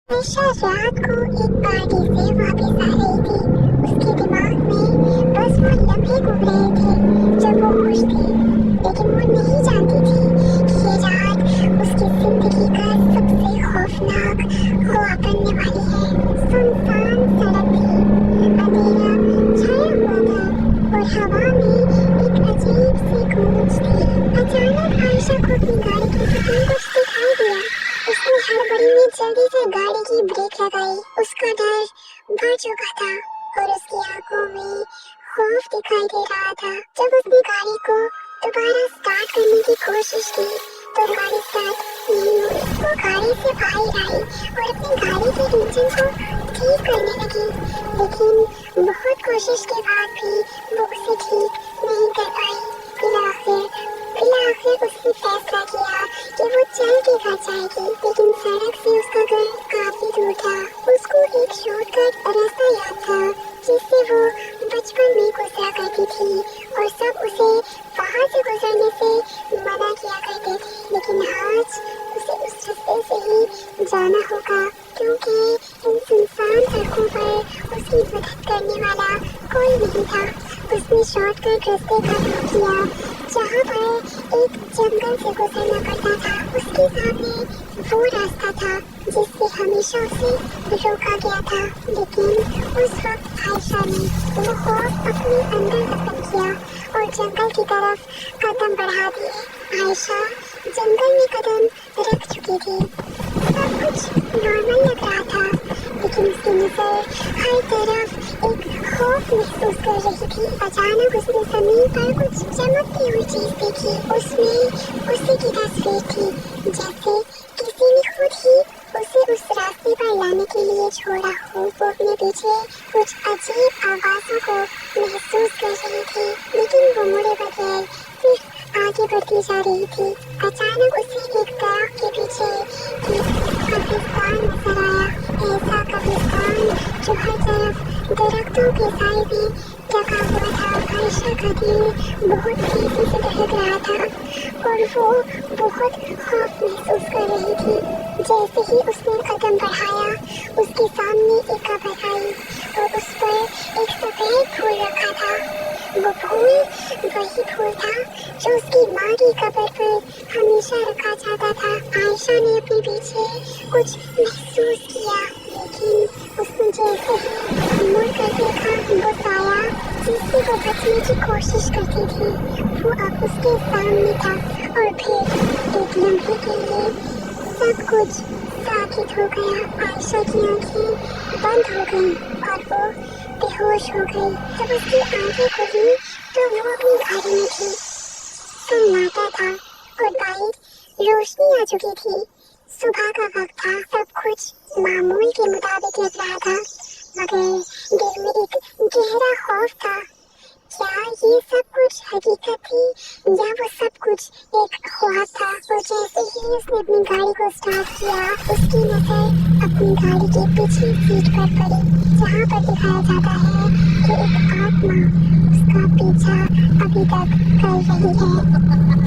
आयशा रात को एक पार्टी से वापस आ रही थी। उसके दिमाग में बस वो लम्हे घूम रहे थे जब वो खुश थी, लेकिन वो नहीं जानती थी कि ये रात उसकी जिंदगी का सबसे खौफनाक ख्वाब बनने वाली है। सुनसान सड़क थी, अंधेरा छाया हुआ था और हवा में एक अजीब सी गूंज थी। अचानक आयशा को अपनी गाड़ी के सामने कुछ दिखाई दिया। उसने हड़बड़ी में जल्दी से गाड़ी की ब्रेक लगाई। उसका डर बढ़ चुका था और उसकी आंखों में खौफ दिखाई दे रहा था। जब उसने गाड़ी को दोबारा स्टार्ट करने की कोशिश की तो गाड़ी स्टार्ट नहीं हुई। वो गाड़ी से बाहर आई और अपनी गाड़ी के इंजन को ठीक करने लगी, लेकिन बहुत कोशिश के बाद भी वो उसे ठीक नहीं कर पाई। फिर उसने फैसला किया कि वो चल के घर जाएगी, लेकिन सड़क से उसका घर काफी दूर था। उसको एक शॉर्टकट रास्ता याद था जिससे वो बचपन में गुजरा करती थी और सब उसे वहां से गुजरने से मना किया करते थे, लेकिन आज उसे उस रास्ते से ही जाना होगा क्योंकि इन सुनसान सड़कों पर उसकी मदद करने वाला कोई नहीं था। उसने शॉर्टकट रास्ते का रुख किया जहाँ पर एक जंगल से गुजरना पड़ता था। उसके सामने वो रास्ता था जिससे हमेशा उसे रोका गया था, लेकिन उस वक्त आयशा ने वो खौफ अपने अंदर दफन किया और जंगल की तरफ कदम बढ़ा दिए। आयशा जंगल में कदम रख चुकी थी। सब कुछ नॉर्मल लग रहा था, लेकिन उसकी नजर हर तरफ एक खौफ महसूस कर रही थी। अचानक उसने जमीन पर कुछ चमकती हुई चीज देखी। उसमें उसी की तस्वीर थी, जैसे किसी ने खुद ही उसे उस रास्ते पर लाने के लिए छोड़ा हो। वो अपने पीछे कुछ अजीब आवाजों को महसूस कर रही थी, लेकिन वो मुड़े बगैर सिर्फ आगे बढ़ती जा रही थी। अचानक उसे एक दरख्त के पीछे एक कब्रिस्तान नजर आया। ऐसा कब्रिस्तान जो हर तरफ दरख्तों के साए में ढका हुआ था। आयशा का दिल बहुत तेजी से धड़क रहा था और वो बहुत खौफ महसूस कर रही थी। जैसे ही उसने कदम बढ़ाया, उसके सामने एक कब्र आई और उस पर एक सफेद फूल रखा था। वो फूल वही फूल था जो उसकी माँ की कब्र पर हमेशा रखा जाता था। आयशा ने अपने पीछे कुछ महसूस किया, लेकिन उसने जैसे ही मुड़ कर देखा, वो साया जिससे वो बचने की कोशिश करती थी वो अब उसके सामने था। और फिर एक लम्हे के लिए सब कुछ साबित हो गया। आयशा की आंखें बंद हो गईं और वो बेहोश हो गई। जब उसकी आंखें खुली तो वो अपनी गाड़ी में थी। सन्नाटा था और बाहर रोशनी आ चुकी थी। सुबह का वक्त था, सब कुछ मामूल के मुताबिक लग रहा था, मगर दिल में एक गहरा खौफ था। क्या ये सब कुछ हकीकत थी या वो सब कुछ एक ख्वाब था? और जैसे ही उसने अपनी गाड़ी को स्टार्ट किया, उसकी नजर अपनी गाड़ी की पिछली सीट पर पड़ी, जहाँ पर दिखाया जाता है कि एक आत्मा उसका पीछा अभी तक कर रही है।